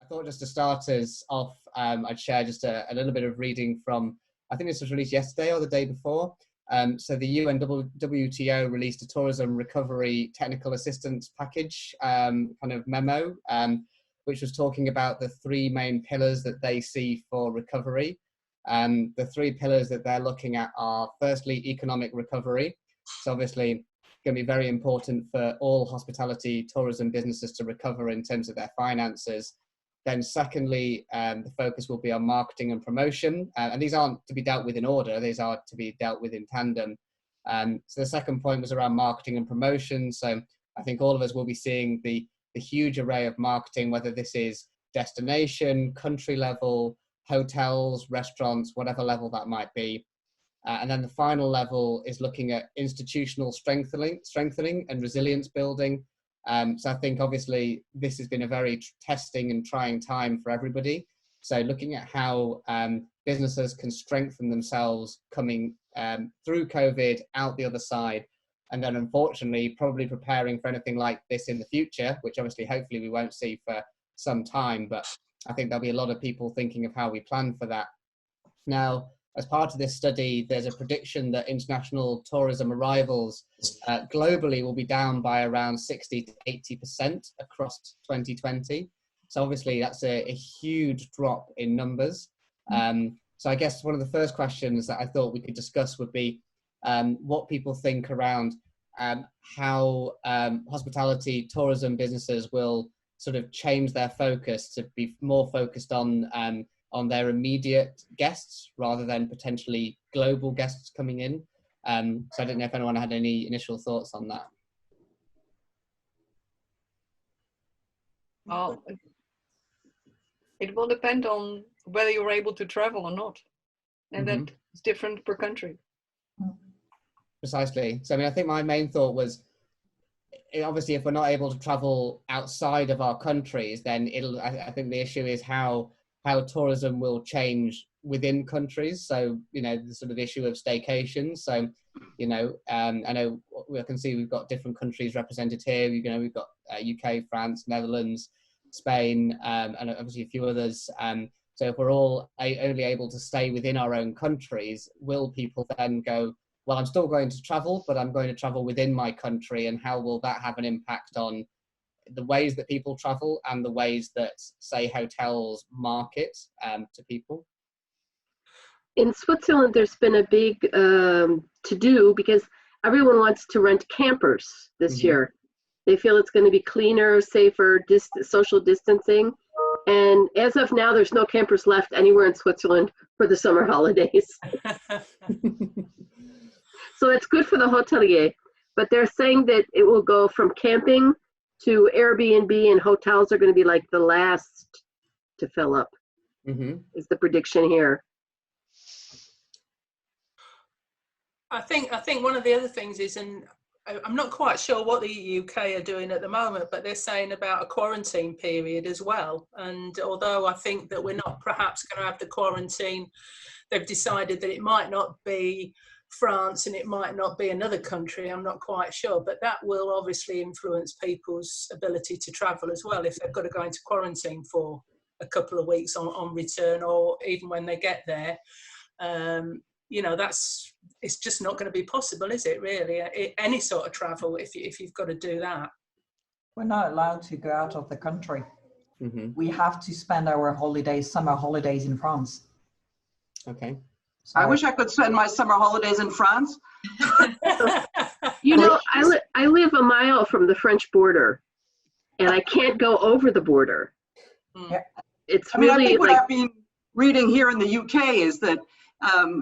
thought just to start us off, I'd share just a little bit of reading from, I think this was released yesterday or the day before. So the UN WTO released a tourism recovery technical assistance package kind of memo, which was talking about the three main pillars that they see for recovery. The three pillars that they're looking at are, firstly, economic recovery. So obviously, going to be very important for all hospitality tourism businesses to recover in terms of their finances. Then secondly, the focus will be on marketing and promotion. And these aren't to be dealt with in order, these are to be dealt with in tandem. So the second point was around marketing and promotion. So I think all of us will be seeing the huge array of marketing, whether this is destination, country level, hotels, restaurants, whatever level that might be. And then the final level is looking at institutional strengthening and resilience building. So I think obviously this has been a very testing and trying time for everybody. So looking at how businesses can strengthen themselves coming through COVID, out the other side, and then unfortunately probably preparing for anything like this in the future, which obviously hopefully we won't see for some time, but I think there'll be a lot of people thinking of how we plan for that. Now, as part of this study, there's a prediction that international tourism arrivals globally will be down by around 60 to 80% across 2020. So obviously that's a huge drop in numbers. So I guess one of the first questions that I thought we could discuss would be what people think around how hospitality tourism businesses will sort of change their focus to be more focused on their immediate guests rather than potentially global guests coming in. So I don't know if anyone had any initial thoughts on that. Well, it will depend on whether you're able to travel or not. And that's different per country. Precisely. So I mean, I think my main thought was, obviously, if we're not able to travel outside of our countries, then I think the issue is how tourism will change within countries. So, you know, the sort of issue of staycations. So, you know, I know we can see we've got different countries represented here. You know, we've got UK, France, Netherlands, Spain, and obviously a few others. So if we're all only able to stay within our own countries, will people then go, well, I'm still going to travel, but I'm going to travel within my country, and how will that have an impact on the ways that people travel and the ways that, say, hotels market to people? In Switzerland, there's been a big to-do because everyone wants to rent campers this year. They feel it's going to be cleaner, safer, social distancing. And as of now, there's no campers left anywhere in Switzerland for the summer holidays. So it's good for the hotelier, but they're saying that it will go from camping to Airbnb, and hotels are going to be like the last to fill up, is the prediction here. I think one of the other things is, and I'm not quite sure what the UK are doing at the moment, but they're saying about a quarantine period as well. And although I think that we're not perhaps going to have the quarantine, they've decided that it might not be France and it might not be another country, I'm not quite sure, but that will obviously influence people's ability to travel as well if they've got to go into quarantine for a couple of weeks on return, or even when they get there. You know, it's just not going to be possible, is it really? Any sort of travel, if you've got to do that. We're not allowed to go out of the country. We have to spend our holidays, summer holidays in France. Okay. I wish I could spend my summer holidays in France. You know, I live a mile from the French border, and I can't go over the border. It's I mean, really I think what like, I've been reading here in the UK is that,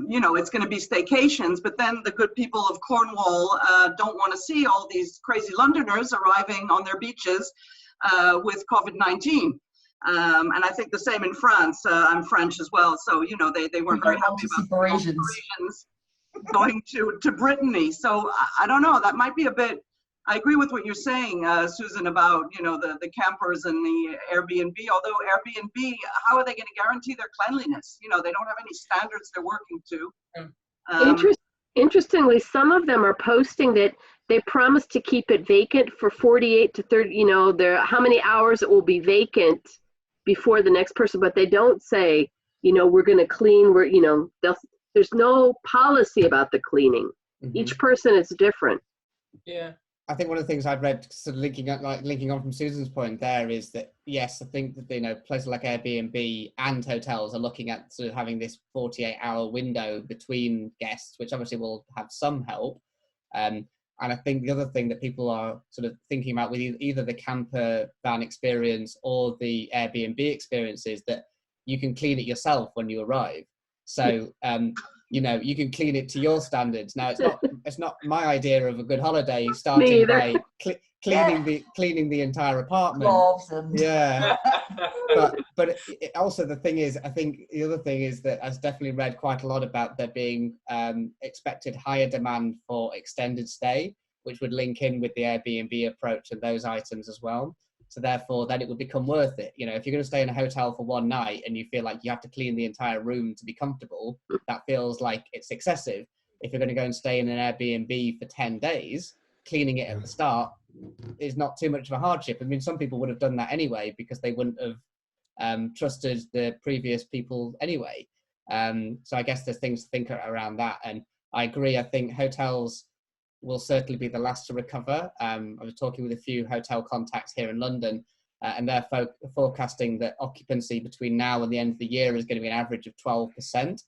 you know, it's going to be staycations, but then the good people of Cornwall don't want to see all these crazy Londoners arriving on their beaches with COVID-19. And I think the same in France. I'm French as well, so you know they weren't very happy about Parisians going to Brittany. So I don't know. That might be a bit. I agree with what you're saying, Susan, about the campers and the Airbnb. Although Airbnb, how are they going to guarantee their cleanliness? You know, they don't have any standards they're working to. Interestingly, some of them are posting that they promise to keep it vacant for 48 to 30. You know, how many hours it will be vacant before the next person, but they don't say, you know, we're going to clean, there's no policy about the cleaning. Each person is different. Yeah. I think one of the things I've read, sort of linking on from Susan's point there, is that yes, I think that, you know, places like Airbnb and hotels are looking at sort of having this 48-hour window between guests, which obviously will have some help. And I think the other thing that people are sort of thinking about with either the camper van experience or the Airbnb experience is that you can clean it yourself when you arrive. So, you know, you can clean it to your standards. Now, it's not my idea of a good holiday, starting by cleaning the entire apartment. Yeah. But also the thing is, I think the other thing is that I've definitely read quite a lot about there being expected higher demand for extended stay, which would link in with the Airbnb approach and those items as well. So therefore, then it would become worth it. You know, if you're going to stay in a hotel for one night and you feel like you have to clean the entire room to be comfortable, that feels like it's excessive. If you're going to go and stay in an Airbnb for 10 days, cleaning it at the start is not too much of a hardship. I mean, some people would have done that anyway because they wouldn't have trusted the previous people anyway. So I guess there's things to think around that. And I agree. I think hotels will certainly be the last to recover. I was talking with a few hotel contacts here in London, and they're forecasting that occupancy between now and the end of the year is going to be an average of 12%,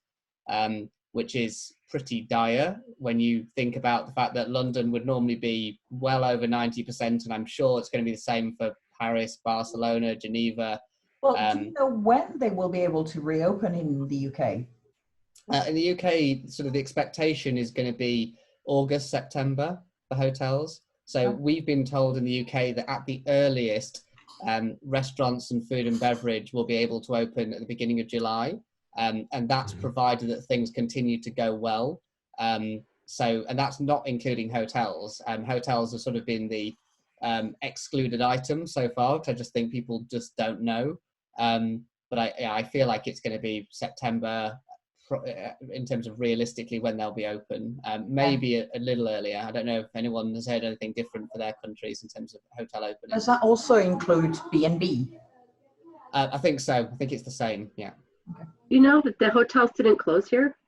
which is pretty dire when you think about the fact that London would normally be well over 90%, and I'm sure it's going to be the same for Paris, Barcelona, Geneva. Well, do you know when they will be able to reopen in the UK? In the UK, sort of the expectation is going to be August, September for hotels. So we've been told in the UK that at the earliest, restaurants and food and beverage will be able to open at the beginning of July. And that's provided that things continue to go well. And that's not including hotels. Hotels have sort of been the excluded item so far, because I just think people just don't know. But I feel like it's going to be September in terms of realistically when they'll be open. Maybe a little earlier. I don't know if anyone has heard anything different for their countries in terms of hotel opening. Does that also include B&B? I think so. I think it's the same. Yeah. Okay. You know that the hotels didn't close here?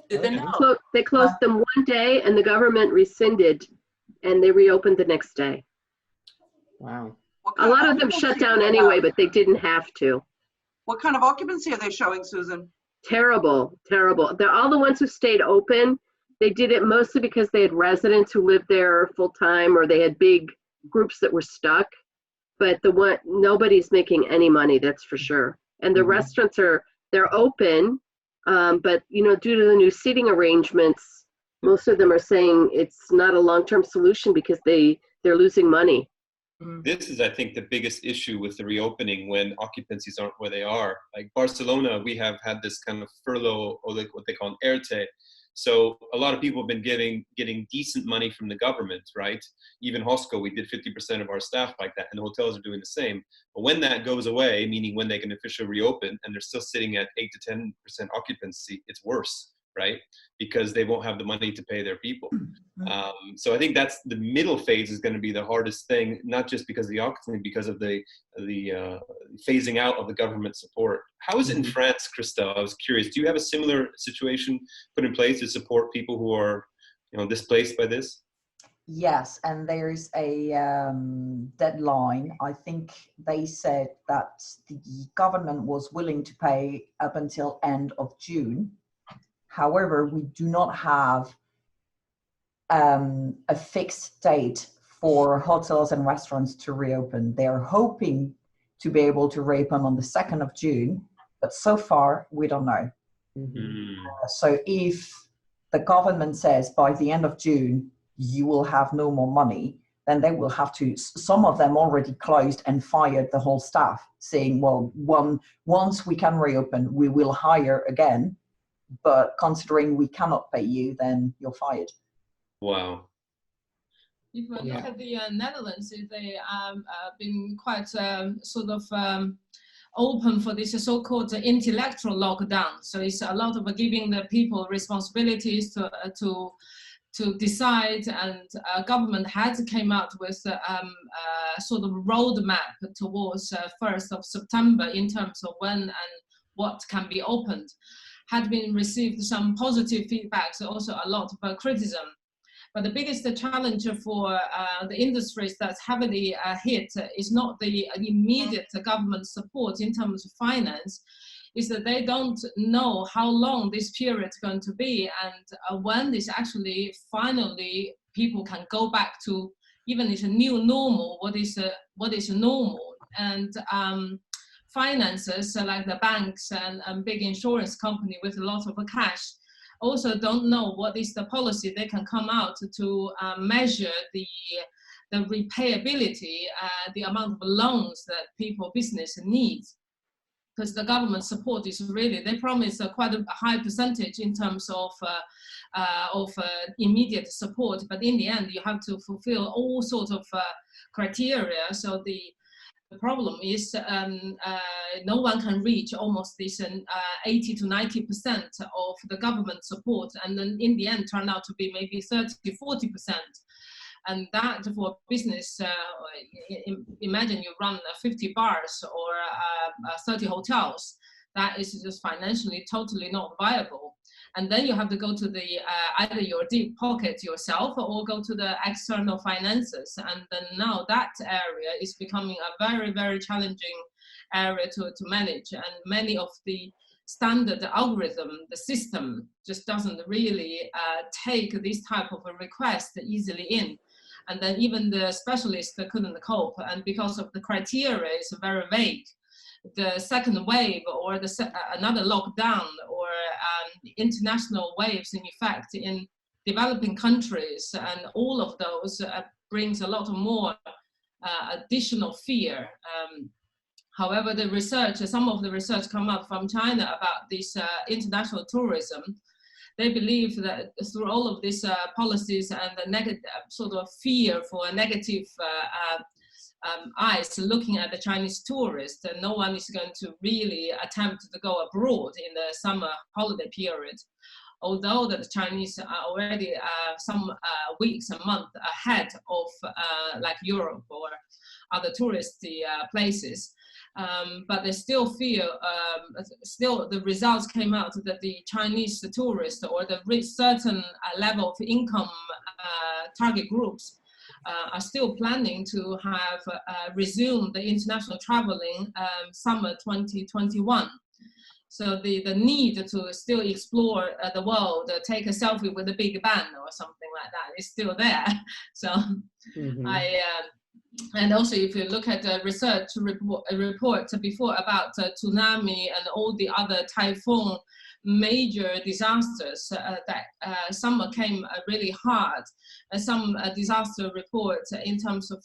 Did they not? They closed them one day and the government rescinded and they reopened the next day. Wow. A lot of them shut down anyway, but they didn't have to. What kind of occupancy are they showing, Susan? Terrible, terrible. They're all the ones who stayed open. They did it mostly because they had residents who lived there full time, or they had big groups that were stuck. But nobody's making any money, that's for sure. And the restaurants they're open, but you know, due to the new seating arrangements, most of them are saying it's not a long-term solution because they're losing money. This is, I think, the biggest issue with the reopening when occupancies aren't where they are. Like Barcelona, we have had this kind of furlough, or like what they call an ERTE. So a lot of people have been getting decent money from the government, right? Even Hosco, we did 50% of our staff like that, and the hotels are doing the same. But when that goes away, meaning when they can officially reopen, and they're still sitting at 8 to 10% occupancy, it's worse, right? Because they won't have the money to pay their people. So I think that's the middle phase is going to be the hardest thing, not just because of the occupancy, because of the phasing out of the government support. How is it in France, Christelle? I was curious. Do you have a similar situation put in place to support people who are, you know, displaced by this? Yes, and there's a deadline. I think they said that the government was willing to pay up until end of June. However, we do not have a fixed date for hotels and restaurants to reopen. They're hoping to be able to reopen on the 2nd of June, but so far we don't know. So if the government says by the end of June, you will have no more money, then they will have to, some of them already closed and fired the whole staff, saying, well, once we can reopen, we will hire again. But considering we cannot pay you, then you're fired. Wow. If we look at the Netherlands, they have been quite sort of open for this so-called intellectual lockdown. So it's a lot of giving the people responsibilities to to decide, and government had came out with sort of roadmap towards 1st of September in terms of when and what can be opened, had been received some positive feedbacks, also a lot of criticism. But the biggest challenge for the industries that's heavily hit is not the immediate government support in terms of finance, is that they don't know how long this period is going to be, and when this actually finally people can go back to, even it's a new normal, what is normal. And finances like the banks and big insurance company with a lot of cash also don't know what is the policy they can come out to measure the repayability, the amount of loans that people, business needs. Because the government support is really, they promise quite a high percentage in terms of immediate support, but in the end you have to fulfill all sorts of criteria. So the problem is no one can reach almost this 80 to 90% of the government support, and then in the end turn out to be maybe 30 to 40%. And that for business, imagine you run 50 bars or 30 hotels, that is just financially totally not viable. And then you have to go to the either your deep pocket yourself or go to the external finances. And then now that area is becoming a very, very challenging area to manage. And many of the standard algorithm, the system just doesn't really take this type of a request easily in. And then even the specialists couldn't cope. And because of the criteria is very vague, the second wave or another lockdown or international waves in effect in developing countries, and all of those brings a lot more additional fear. However, the research, some of the research come up from China about this international tourism. They believe that through all of these policies and the negative sort of fear for a negative eyes looking at the Chinese tourists, and no one is going to really attempt to go abroad in the summer holiday period. Although that the Chinese are already some weeks and months ahead of like Europe or other touristy places. But they still feel, still the results came out that the Chinese tourists or the certain level of income target groups are still planning to have resumed the international traveling summer 2021. So the need to still explore the world, take a selfie with a big band or something like that is still there. So and also if you look at the research report before about tsunami and all the other typhoon major disasters that some came really hard, some disaster reports in terms of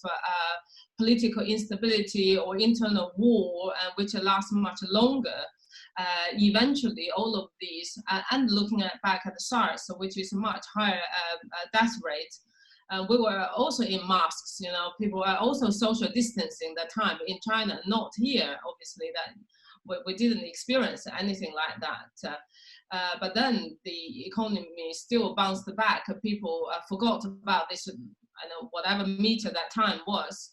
political instability or internal war, which lasts much longer. Eventually all of these, and looking back at the SARS, which is a much higher death rate, we were also in masks, you know, people were also social distancing that time in China, not here, obviously, that we didn't experience anything like that. But then the economy still bounced back. People forgot about this, I know, whatever meter that time was.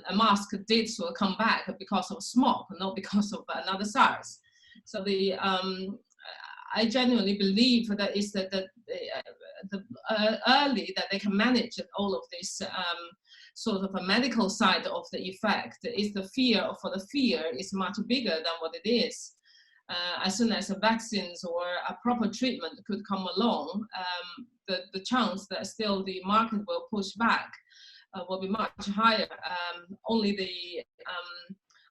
A mask did sort of come back because of smog, not because of another SARS. So the I genuinely believe that is that the early that they can manage all of this sort of a medical side of the effect is the fear for the fear is much bigger than what it is. As soon as vaccines or a proper treatment could come along, the chance that still the market will push back will be much higher. Only the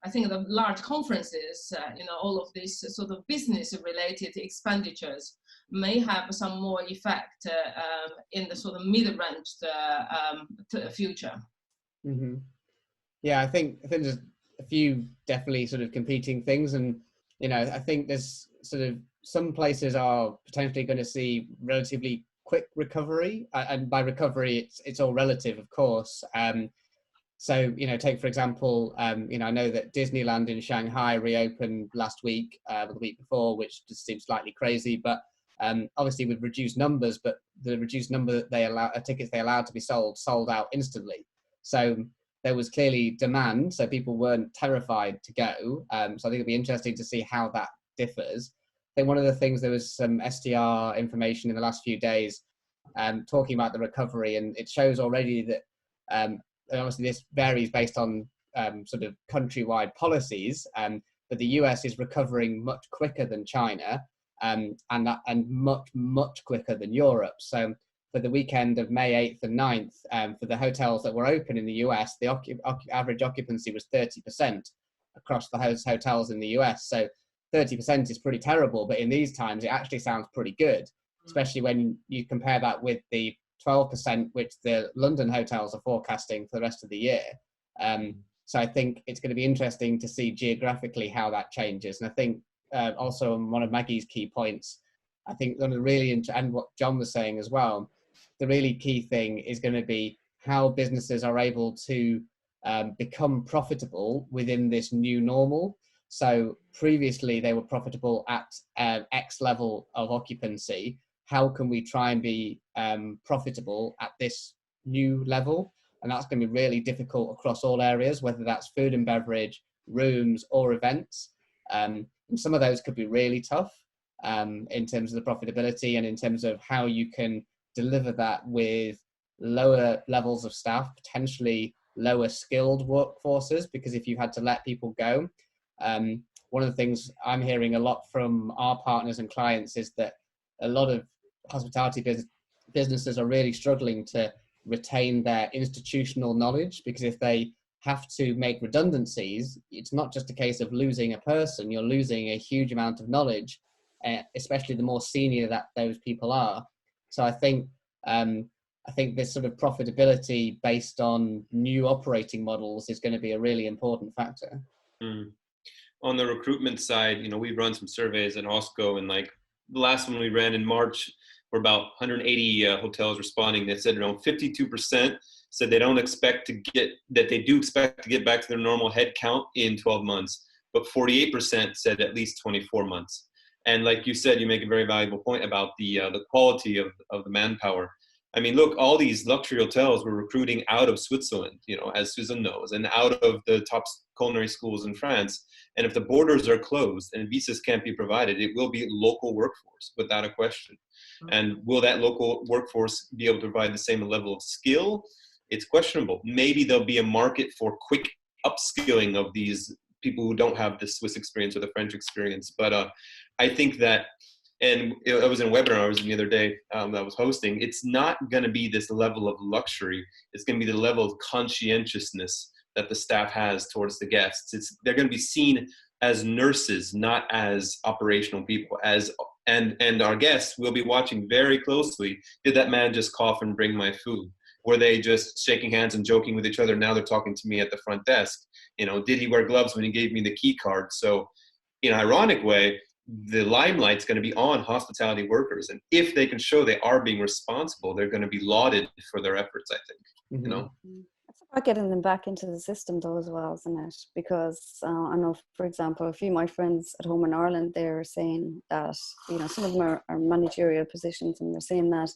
I think the large conferences, you know, all of these sort of business-related expenditures may have some more effect in the sort of mid-range future. Mm-hmm. Yeah, I think there's a few definitely sort of competing things, and you know, I think there's sort of some places are potentially going to see relatively quick recovery, and by recovery, it's all relative, of course. So, you know, take for example, you know, I know that Disneyland in Shanghai reopened last week, or the week before, which just seems slightly crazy, but obviously with reduced numbers, but the reduced number that tickets they allowed to be sold out instantly. So there was clearly demand, so people weren't terrified to go. So I think it'll be interesting to see how that differs. I think one of the things, there was some STR information in the last few days talking about the recovery, and it shows already that obviously this varies based on sort of countrywide policies, but the US is recovering much quicker than China, and much quicker than Europe. So for the weekend of May 8th and 9th, for the hotels that were open in the US, the average occupancy was 30% across the hotels in the US. So 30% is pretty terrible, but in these times, it actually sounds pretty good, especially when you compare that with the 12% which the London hotels are forecasting for the rest of the year. So I think it's going to be interesting to see geographically how that changes. And I think also on one of Maggie's key points, I think one of the really, and what John was saying as well, the really key thing is going to be how businesses are able to become profitable within this new normal. So previously they were profitable at X level of occupancy. How can we try and be profitable at this new level? And that's going to be really difficult across all areas, whether that's food and beverage, rooms, or events. And some of those could be really tough in terms of the profitability and in terms of how you can deliver that with lower levels of staff, potentially lower skilled workforces, because if you had to let people go, one of the things I'm hearing a lot from our partners and clients is that a lot of hospitality businesses are really struggling to retain their institutional knowledge, because if they have to make redundancies, it's not just a case of losing a person, you're losing a huge amount of knowledge, especially the more senior that those people are. So I think this sort of profitability based on new operating models is going to be a really important factor. On the recruitment side, we've run some surveys at OSCO, and like the last one we ran in March, were about 180 hotels responding. They said around 52% said they do expect to get back to their normal head count in 12 months, but 48% said at least 24 months. And like you said, you make a very valuable point about the quality of the manpower. I mean, look, all these luxury hotels were recruiting out of Switzerland, as Susan knows, and out of the top culinary schools in France. And if the borders are closed and visas can't be provided, it will be local workforce without a question. And will that local workforce be able to provide the same level of skill? It's questionable. Maybe there'll be a market for quick upskilling of these people who don't have the Swiss experience or the French experience. But I think that, and I was in a webinar I was in the other day that I was hosting, it's not going to be this level of luxury. It's going to be the level of conscientiousness that the staff has towards the guests. They're going to be seen as nurses, not as operational people. And our guests will be watching very closely. Did that man just cough and bring my food? Were they just shaking hands and joking with each other? Now they're talking to me at the front desk. Did he wear gloves when he gave me the key card? So in an ironic way, the limelight's going to be on hospitality workers. And if they can show they are being responsible, they're going to be lauded for their efforts, I think, It's about getting them back into the system though as well, isn't it? Because I know, for example, a few of my friends at home in Ireland, they're saying that, some of them are managerial positions, and they're saying that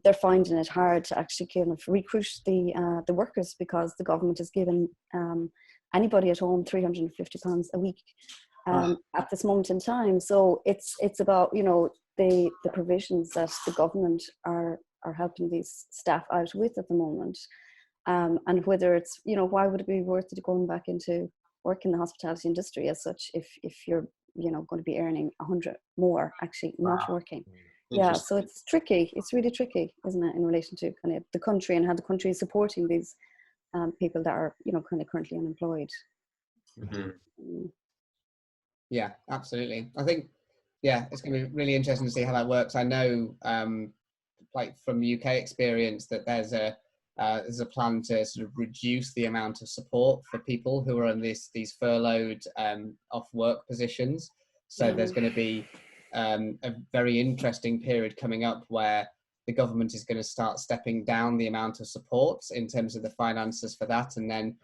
they're finding it hard to actually kind of recruit the workers, because the government is giving anybody at home £350 a week at this moment in time. So it's about, the provisions that the government are helping these staff out with at the moment. And whether it's, why would it be worth it going back into work in the hospitality industry as such if you're, going to be earning 100 more actually not working. Yeah, so it's tricky. It's really tricky, isn't it, in relation to kind of the country and how the country is supporting these people that are, kind of currently unemployed. Yeah, absolutely. I think, it's going to be really interesting to see how that works. I know, like from UK experience, that there's a plan to sort of reduce the amount of support for people who are in these furloughed off work positions. So there's going to be a very interesting period coming up where the government is going to start stepping down the amount of support in terms of the finances for that, and then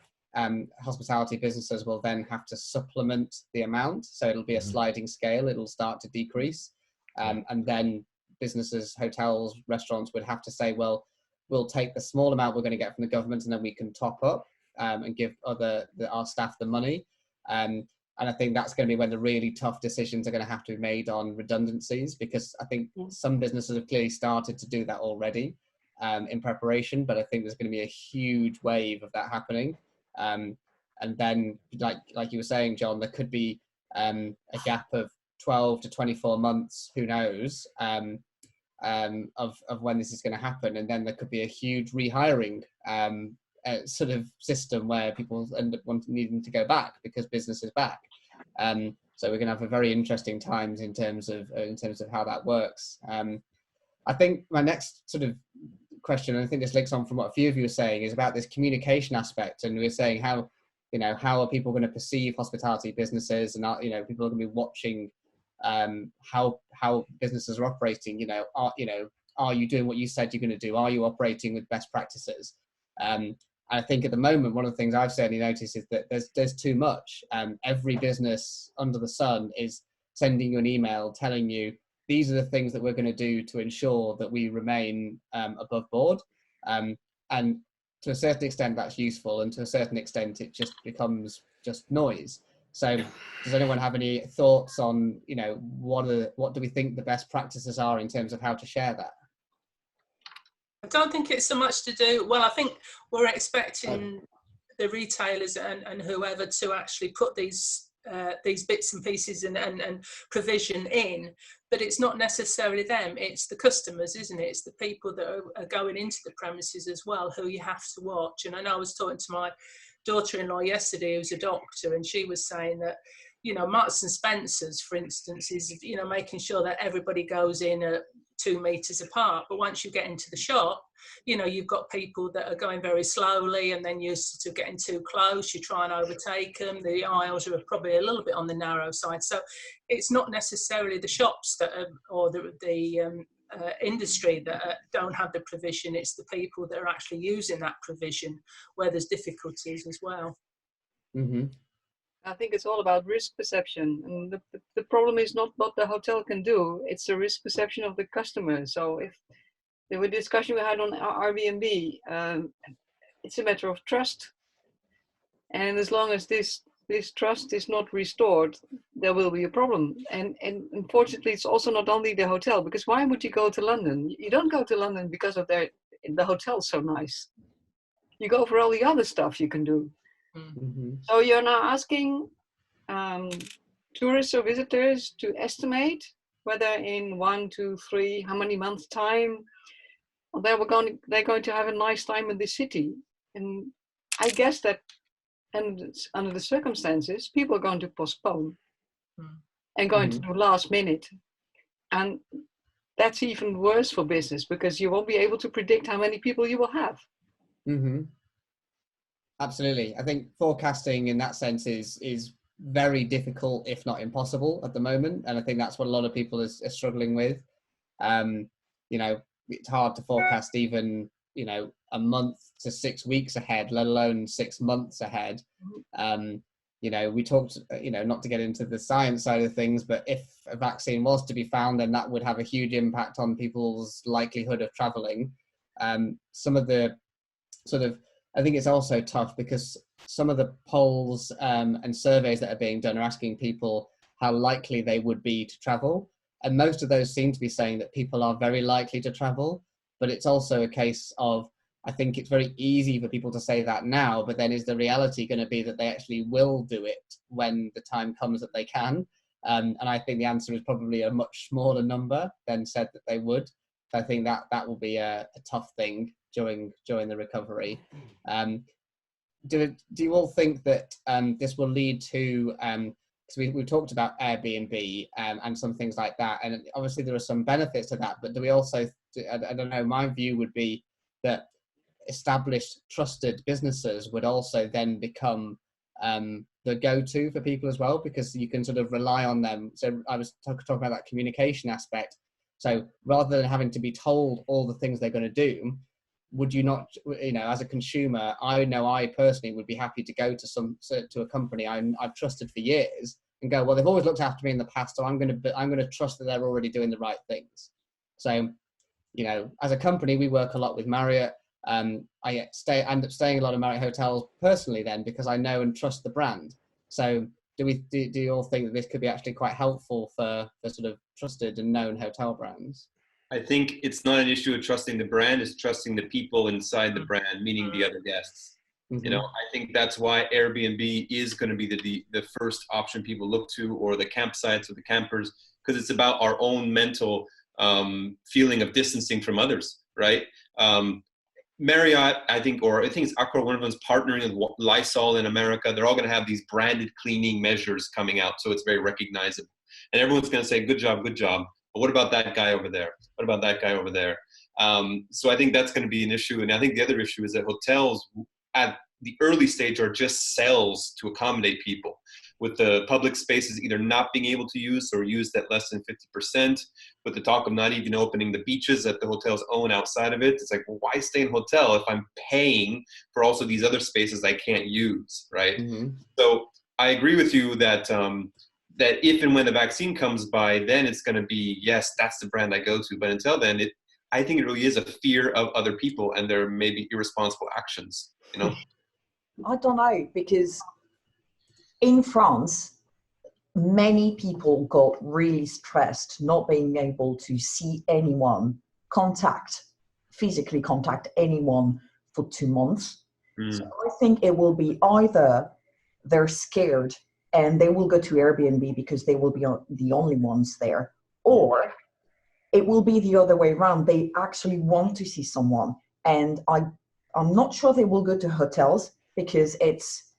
hospitality businesses will then have to supplement the amount. So it'll be a sliding scale. It'll start to decrease. And then businesses, hotels, restaurants would have to say, well, we'll take the small amount we're going to get from the government, and then we can top up and give our staff the money. And I think that's going to be when the really tough decisions are going to have to be made on redundancies, because I think some businesses have clearly started to do that already in preparation, but I think there's going to be a huge wave of that happening. And then, like you were saying, John, there could be a gap of 12 to 24 months, who knows, of when this is going to happen. And then there could be a huge rehiring sort of system where people end up needing to go back because business is back. So we're going to have a very interesting times in terms of how that works. I think my next sort of question, and I think this links on from what a few of you were saying, is about this communication aspect. And we're saying how are people going to perceive hospitality businesses, and people are going to be watching how businesses are operating. Are you doing what you said you're going to do? Are you operating with best practices? I think at the moment, one of the things I've certainly noticed is that there's too much. Every business under the sun is sending you an email telling you these are the things that we're going to do to ensure that we remain above board. And to a certain extent, that's useful, and to a certain extent, it just becomes just noise. So does anyone have any thoughts on, what do we think the best practices are in terms of how to share that? I don't think it's so much to do, well, I think we're expecting the retailers and whoever to actually put these bits and pieces and provision in, but it's not necessarily them, it's the customers, isn't it? It's the people that are going into the premises as well, who you have to watch. And I know I was talking to my daughter-in-law yesterday, who's a doctor, and she was saying that, Marks and Spencer's, for instance, is, making sure that everybody goes in at 2 meters apart. But once you get into the shop, you've got people that are going very slowly, and then you're sort of getting too close, you try and overtake them. The aisles are probably a little bit on the narrow side. So it's not necessarily the shops that are, or the industry that don't have the provision. It's the people that are actually using that provision where there's difficulties as well. Mm-hmm. I think it's all about risk perception, and the problem is not what the hotel can do, it's the risk perception of the customer. So if there were discussion we had on Airbnb, it's a matter of trust, and as long as this trust is not restored, there will be a problem. And unfortunately, it's also not only the hotel, because why would you go to London? You don't go to London because of the hotel's so nice. You go for all the other stuff you can do. Mm-hmm. So you're now asking tourists or visitors to estimate whether in 1, 2, 3, how many months time they're going to have a nice time in the city. And I guess that, and under the circumstances, people are going to postpone and going to do last minute. And that's even worse for business, because you won't be able to predict how many people you will have. Mm-hmm. Absolutely. I think forecasting in that sense is very difficult, if not impossible, at the moment. And I think that's what a lot of people are struggling with. It's hard to forecast even, a month to 6 weeks ahead, let alone 6 months ahead. We talked, not to get into the science side of things, but if a vaccine was to be found, then that would have a huge impact on people's likelihood of traveling. Some of the I think it's also tough because some of the polls and surveys that are being done are asking people how likely they would be to travel. And most of those seem to be saying that people are very likely to travel. But it's also a case of, I think it's very easy for people to say that now, but then is the reality going to be that they actually will do it when the time comes that they can? And I think the answer is probably a much smaller number than said that they would. So I think that will be a tough thing during the recovery. Do you all think that this will lead to, because we've talked about Airbnb and some things like that, and obviously there are some benefits to that, but do we also, I don't know, my view would be that established, trusted businesses would also then become the go-to for people as well, because you can sort of rely on them. So I was talking about that communication aspect. So rather than having to be told all the things they're going to do, would you not, as a consumer, I know I personally would be happy to go to a company I've trusted for years, and go, well, they've always looked after me in the past, so I'm going to trust that they're already doing the right things. So, you know, as a company, we work a lot with Marriott. I end up staying in a lot of Marriott hotels personally then, because I know and trust the brand. So do you all think that this could be actually quite helpful for sort of trusted and known hotel brands? I think it's not an issue of trusting the brand, it's trusting the people inside the brand, meaning the other guests. You know, I think that's why Airbnb is going to be the first option people look to, or the campsites or the campers, because it's about our own mental feeling of distancing from others, right? Marriott, I think it's Accor, one of them's partnering with Lysol in America. They're all going to have these branded cleaning measures coming out, so it's very recognizable. And everyone's going to say, good job, good job. But what about that guy over there? What about that guy over there? So I think that's going to be an issue. And I think the other issue is that hotels at the early stage are just cells to accommodate people, with the public spaces either not being able to use or used at less than 50%, with the talk of not even opening the beaches that the hotels own outside of it. It's like, well, why stay in a hotel if I'm paying for also these other spaces I can't use, right? So I agree with you that that if and when the vaccine comes by, then it's going to be, yes, that's the brand I go to. But until then, I think it really is a fear of other people and their maybe irresponsible actions, you know? I don't know, because in France, many people got really stressed not being able to see anyone, physically contact anyone for 2 months. So I think it will be either they're scared and they will go to Airbnb because they will be the only ones there, or it will be the other way around. They actually want to see someone. And I'm not sure they will go to hotels because it's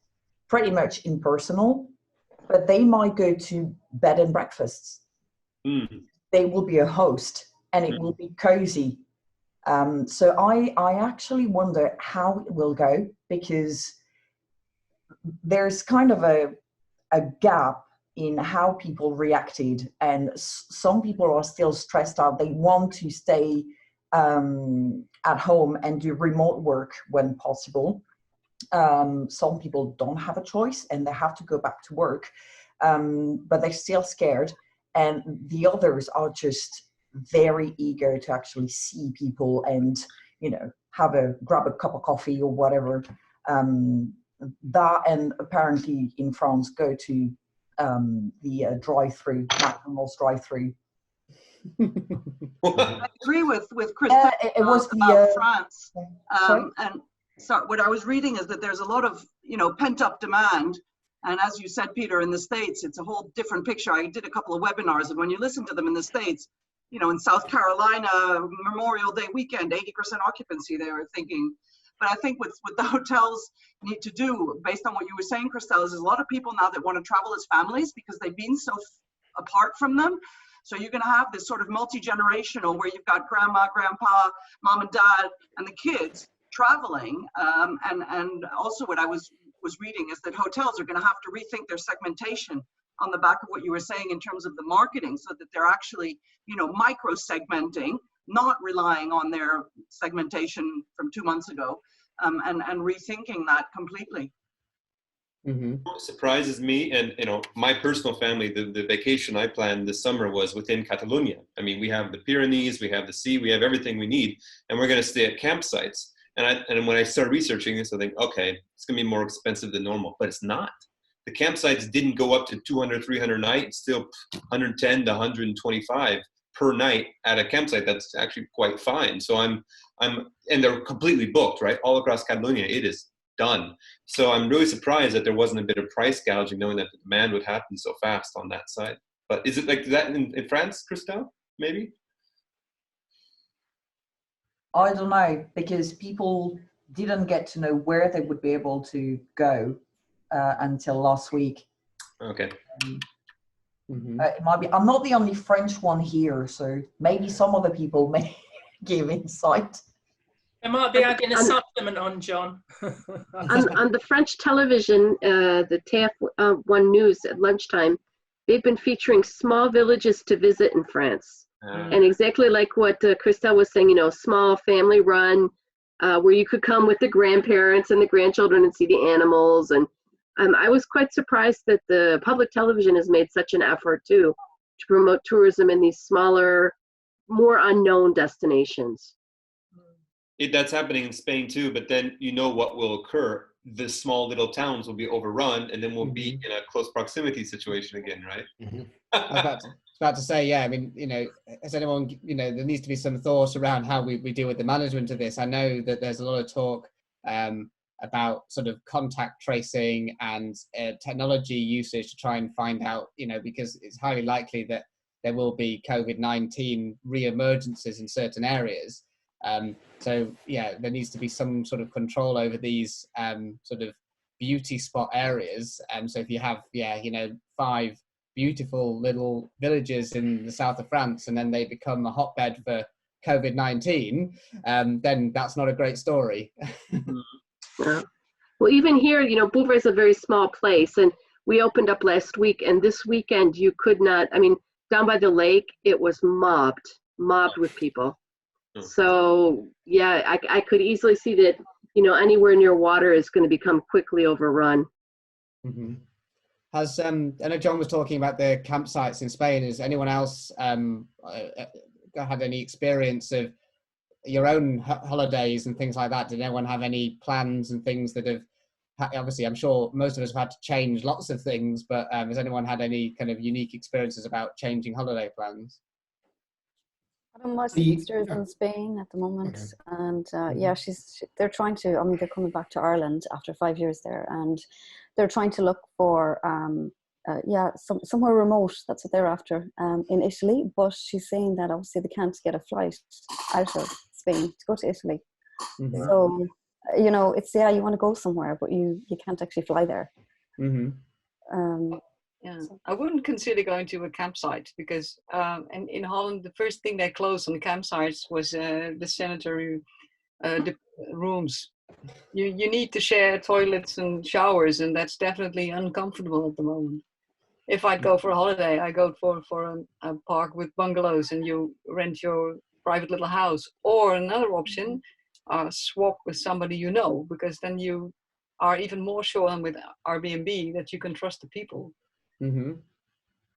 pretty much impersonal, but they might go to bed and breakfasts. They will be a host and it will be cozy. So I actually wonder how it will go, because there's kind of a gap in how people reacted, and some people are still stressed out. They want to stay at home and do remote work when possible. Some people don't have a choice and they have to go back to work, but they're still scared. And the others are just very eager to actually see people and, you know, grab a cup of coffee or whatever. That, and apparently in France, go to the drive-through, McDonald's drive-through. I agree with Chris it was about France. And so what I was reading is that there's a lot of, you know, pent-up demand. And as you said, Peter, in the States, it's a whole different picture. I did a couple of webinars, and when you listen to them in the States, you know, in South Carolina, Memorial Day weekend, 80% occupancy, they were thinking. But I think what the hotels need to do, based on what you were saying, Christelle, is there's a lot of people now that want to travel as families because they've been so apart from them. So you're going to have this sort of multi-generational where you've got grandma, grandpa, mom and dad, and the kids traveling. And also what I was reading is that hotels are going to have to rethink their segmentation on the back of what you were saying in terms of the marketing, so that they're actually, you know, micro-segmenting, not relying on their segmentation from 2 months ago, and rethinking that completely. What surprises me, and you know, my personal family, the vacation I planned this summer was within Catalonia. I mean, we have the Pyrenees, we have the sea, we have everything we need, and we're going to stay at campsites. And when I started researching this, I think, okay, it's going to be more expensive than normal, but it's not. The campsites didn't go up to 200, 300 a night. It's still 110 to 125 per night at a campsite. That's actually quite fine. So and they're completely booked, right? All across Catalonia, it is done. So I'm really surprised that there wasn't a bit of price gouging, knowing that the demand would happen so fast on that side. But is it like that in France, Christelle, maybe? I don't know, because people didn't get to know where they would be able to go until last week. Okay. It might be. I'm not the only French one here, so maybe some other people may give insight. They might be adding a supplement on, John. on the French television, the TF1 News at lunchtime, they've been featuring small villages to visit in France. And exactly like what Christelle was saying, you know, small family run, where you could come with the grandparents and the grandchildren and see the animals. And I was quite surprised that the public television has made such an effort too to promote tourism in these smaller, more unknown destinations. That's happening in Spain too, but then you know what will occur. The small little towns will be overrun, and then we'll be in a close proximity situation again, right? I was about to say, yeah, I mean, has anyone, there needs to be some thought around how we deal with the management of this. I know that there's a lot of talk about sort of contact tracing and technology usage to try and find out, because it's highly likely that there will be COVID-19 re-emergences in certain areas. So yeah, there needs to be some sort of control over these sort of beauty spot areas. So if you have, 5 beautiful little villages in the south of France and then they become a hotbed for COVID-19, then that's not a great story. Yeah. Well, even here, Bouvres is a very small place, and we opened up last week, and this weekend you could not, down by the lake, it was mobbed with people. So yeah, I could easily see that, anywhere near water is going to become quickly overrun. Mm-hmm. I know John was talking about the campsites in Spain. Has anyone else had any experience of your own holidays and things like that? Did anyone have any plans and things that have, obviously I'm sure most of us have had to change lots of things, but has anyone had any kind of unique experiences about changing holiday plans? My sister is in Spain at the moment, and they're trying to. They're coming back to Ireland after 5 years there, and they're trying to look for somewhere remote. That's what they're after in Italy. But she's saying that obviously they can't get a flight out of Spain to go to Italy. Mm-hmm. So it's you want to go somewhere, but you can't actually fly there. Mm-hmm. I wouldn't consider going to a campsite because in Holland, the first thing they closed on the campsites was the sanitary rooms. You need to share toilets and showers, and that's definitely uncomfortable at the moment. If I'd go for a holiday, I go for a park with bungalows and you rent your private little house. Or another option, swap with somebody because then you are even more sure than with Airbnb that you can trust the people. Mm-hmm.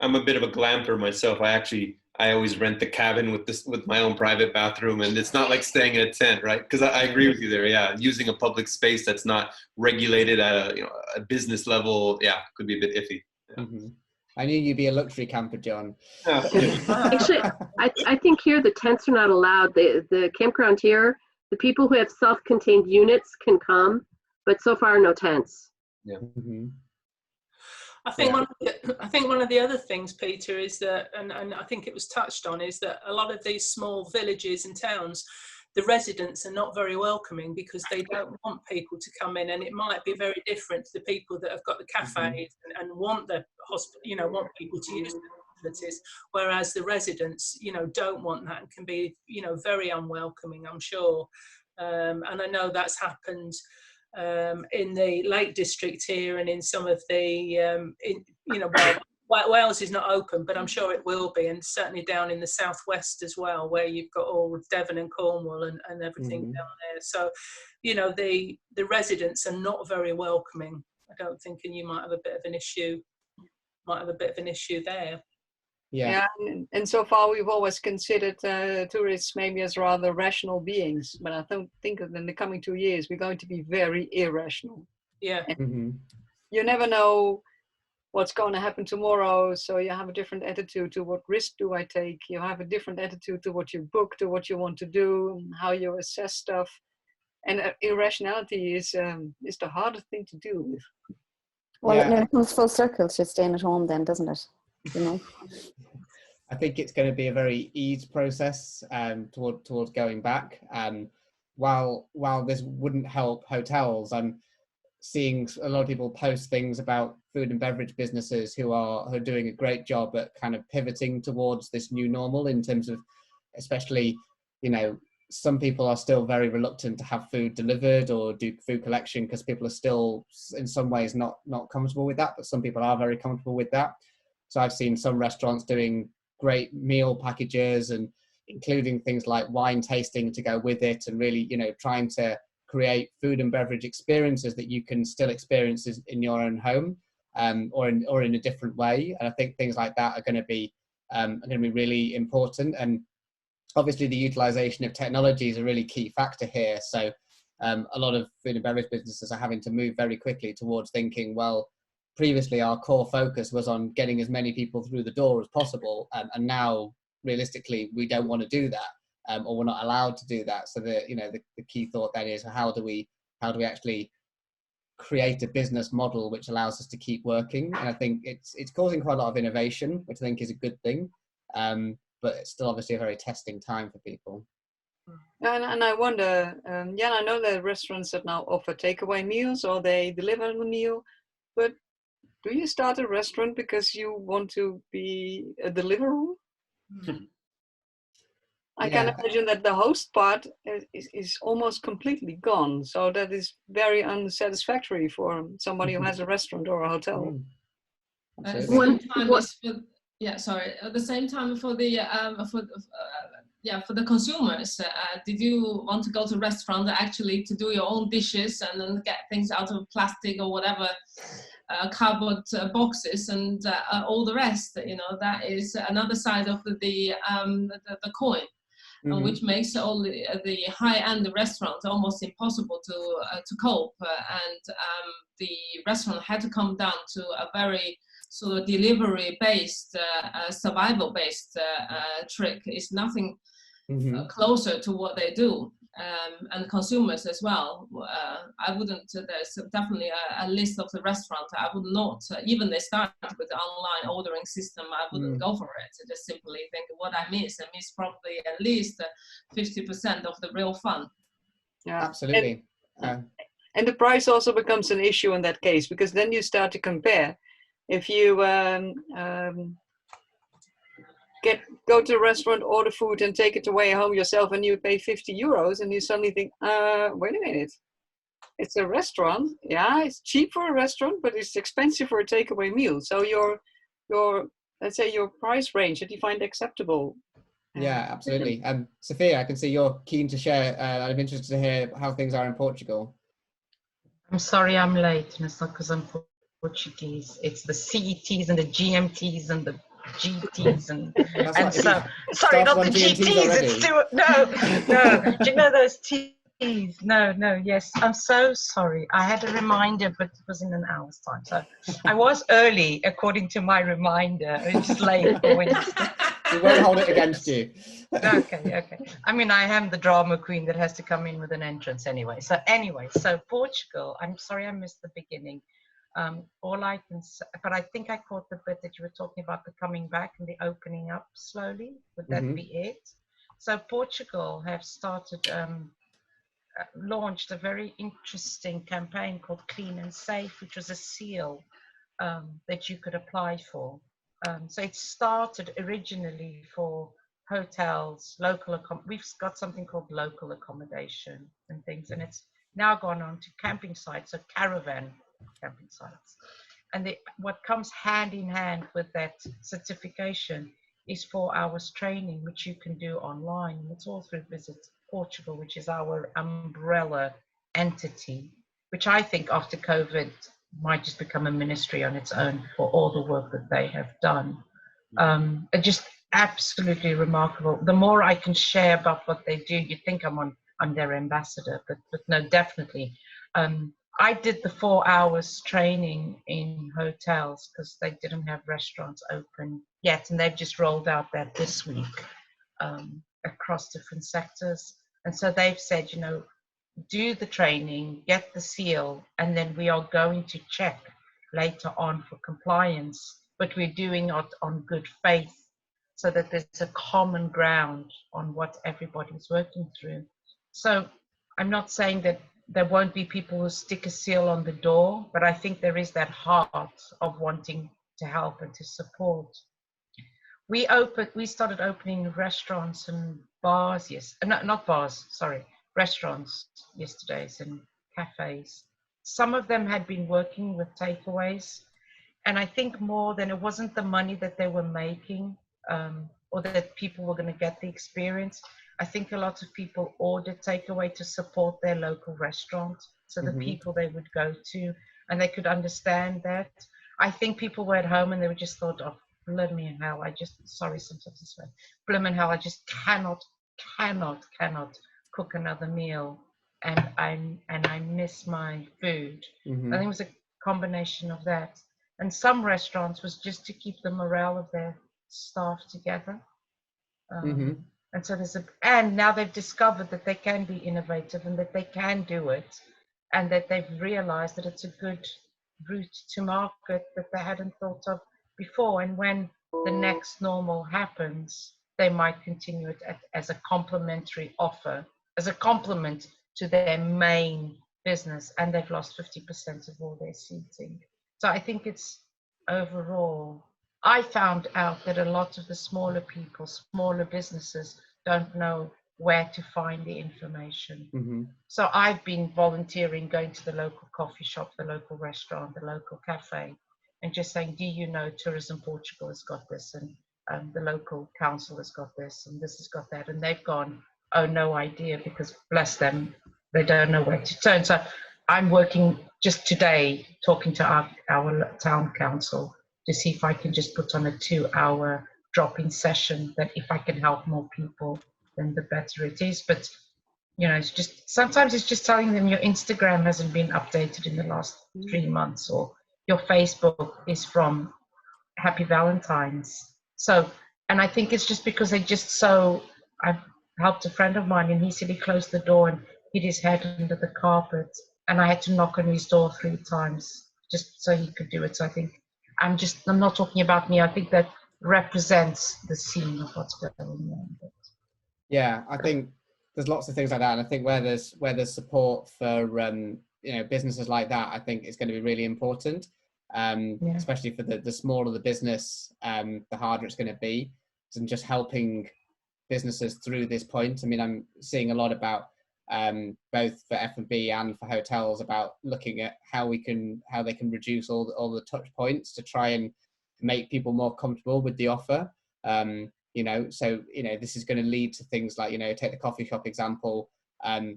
I'm a bit of a glamper myself. I always rent the cabin with my own private bathroom, and it's not like staying in a tent, right? Because I agree with you there. Yeah, using a public space that's not regulated at a business level, could be a bit iffy. Yeah. Mm-hmm. I knew you'd be a luxury camper, John. Actually, I think here the tents are not allowed. The campground here, the people who have self-contained units can come, but so far no tents. Yeah. Mm-hmm. I think one of the other things, Peter, is that, and I think it was touched on, is that a lot of these small villages and towns, the residents are not very welcoming because they don't want people to come in, and it might be very different to the people that have got the cafes and want the hospital, want people to use the facilities, whereas the residents, don't want that and can be, very unwelcoming, I'm sure, and I know that's happened. In the Lake District here and in some of the, Wales is not open, but I'm sure it will be, and certainly down in the southwest as well, where you've got all of Devon and Cornwall and everything down there. So, the residents are not very welcoming, I don't think, and you might have a bit of an issue there. Yeah, and so far we've always considered tourists maybe as rather rational beings, but I don't think that in the coming 2 years we're going to be very irrational. Yeah. You never know what's going to happen tomorrow, so you have a different attitude to what risk do I take. You have a different attitude to what you book, to what you want to do, how you assess stuff, and irrationality is the hardest thing to deal with. Well, it comes full circle to staying at home then, doesn't it? I think it's going to be a very eased process towards going back. While this wouldn't help hotels, I'm seeing a lot of people post things about food and beverage businesses who are doing a great job at kind of pivoting towards this new normal, in terms of, especially, some people are still very reluctant to have food delivered or do food collection because people are still in some ways not comfortable with that, but some people are very comfortable with that. So I've seen some restaurants doing great meal packages and including things like wine tasting to go with it, and really, trying to create food and beverage experiences that you can still experience in your own home, or in a different way. And I think things like that are going to be really important. And obviously, the utilization of technology is a really key factor here. So a lot of food and beverage businesses are having to move very quickly towards thinking, well, previously our core focus was on getting as many people through the door as possible, and now realistically we don't want to do that, or we're not allowed to do that. So the key thought then is, how do we actually create a business model which allows us to keep working? And I think it's causing quite a lot of innovation, which I think is a good thing, but it's still obviously a very testing time for people. And I wonder, Jan, I know there are restaurants that now offer takeaway meals or they deliver the meal, but do you start a restaurant because you want to be a deliverer? I can imagine that the host part is almost completely gone. So that is very unsatisfactory for somebody who has a restaurant or a hotel. At the same time, at the same time for the consumers, did you want to go to a restaurant actually to do your own dishes and then get things out of plastic or whatever, cardboard boxes and all the rest? You know, that is another side of the coin. Which makes all the high-end restaurants almost impossible to cope, and the restaurant had to come down to a very sort of delivery-based, survival-based trick. It's nothing closer to what they do, and consumers as well. I wouldn't. There's definitely a list of the restaurants. I would not, even they started with the online ordering system, I wouldn't go for it. I just simply think what I miss probably at least 50% of the real fun. Yeah, absolutely. And the price also becomes an issue in that case, because then you start to compare. If you go to a restaurant, order food and take it away home yourself and you pay 50 euros and you suddenly think, wait a minute, it's a restaurant. Yeah, it's cheap for a restaurant, but it's expensive for a takeaway meal. So your let's say your price range that you find acceptable. Yeah, absolutely. Sophia, I can see you're keen to share. I'm interested to hear how things are in Portugal. I'm sorry I'm late, and it's not because I'm Portuguese. It's the CETs and the GMTs and the GTs and so sorry, not the GTs. It's still no. Do you know those T's? No. Yes, I'm so sorry. I had a reminder, but it was in an hour's time. So I was early according to my reminder. It's just late for Wednesday. We won't hold it against you. Okay. I mean, I am the drama queen that has to come in with an entrance anyway. So Portugal. I'm sorry I missed the beginning. All I can say, but I think I caught the bit that you were talking about the coming back and the opening up slowly. Would that be it? So Portugal have started, launched a very interesting campaign called Clean and Safe, which was a seal that you could apply for. So it started originally for hotels, we've got something called local accommodation and things, and it's now gone on to camping sites, so caravan camping sites. And what comes hand in hand with that certification is 4 hours training, which you can do online. It's all through Visit Portugal, which is our umbrella entity, which I think after COVID might just become a ministry on its own for all the work that they have done. Just absolutely remarkable. The more I can share about what they do, you think I'm their ambassador, but no, definitely. I did the 4 hours training in hotels because they didn't have restaurants open yet, and they've just rolled out that this week across different sectors. And so they've said, do the training, get the seal, and then we are going to check later on for compliance, but we're doing it on good faith so that there's a common ground on what everybody's working through. So I'm not saying that there won't be people who stick a seal on the door, but I think there is that heart of wanting to help and to support. We started opening restaurants and bars, restaurants yesterday and cafes. Some of them had been working with takeaways, and I think more than it wasn't the money that they were making, or that people were going to get the experience. I think a lot of people ordered takeaway to support their local restaurant, so the people they would go to, and they could understand that. I think people were at home and they would just thought, oh, blimey hell, sorry, sometimes this way, blimey hell, I just cannot cook another meal, and I miss my food. I think it was a combination of that. And some restaurants was just to keep the morale of their staff together. And so and now they've discovered that they can be innovative and that they can do it, and that they've realized that it's a good route to market that they hadn't thought of before. And when the next normal happens, they might continue it as a complementary offer, as a complement to their main business, and they've lost 50% of all their seating. So I think it's overall, I found out that a lot of the smaller people, smaller businesses don't know where to find the information. So I've been volunteering, going to the local coffee shop, the local restaurant, the local cafe, and just saying, do you know Tourism Portugal has got this, and the local council has got this, and this has got that. And they've gone, oh, no idea, because bless them, they don't know where to turn. So I'm working just today, talking to our town council to see if I can just put on a 2-hour drop-in session, that if I can help more people, then the better it is. But, you know, it's just, sometimes it's just telling them your Instagram hasn't been updated in the last 3 months, or your Facebook is from Happy Valentine's. So, and I think it's just because they just so, I've helped a friend of mine, and he said he closed the door and hid his head under the carpet, and I had to knock on his door 3 times just so he could do it. So I think I'm not talking about me. I think that represents the scene of what's going on. Yeah, I think there's lots of things like that, and I think where there's support for you know, businesses like that, I think it's going to be really important, especially for the smaller the business, the harder it's going to be, and just helping businesses through this point. I mean, I'm seeing a lot about both for F&B and for hotels, about looking at how they can reduce all the touch points to try and make people more comfortable with the offer. You know, so, you know, this is going to lead to things like, you know, take the coffee shop example,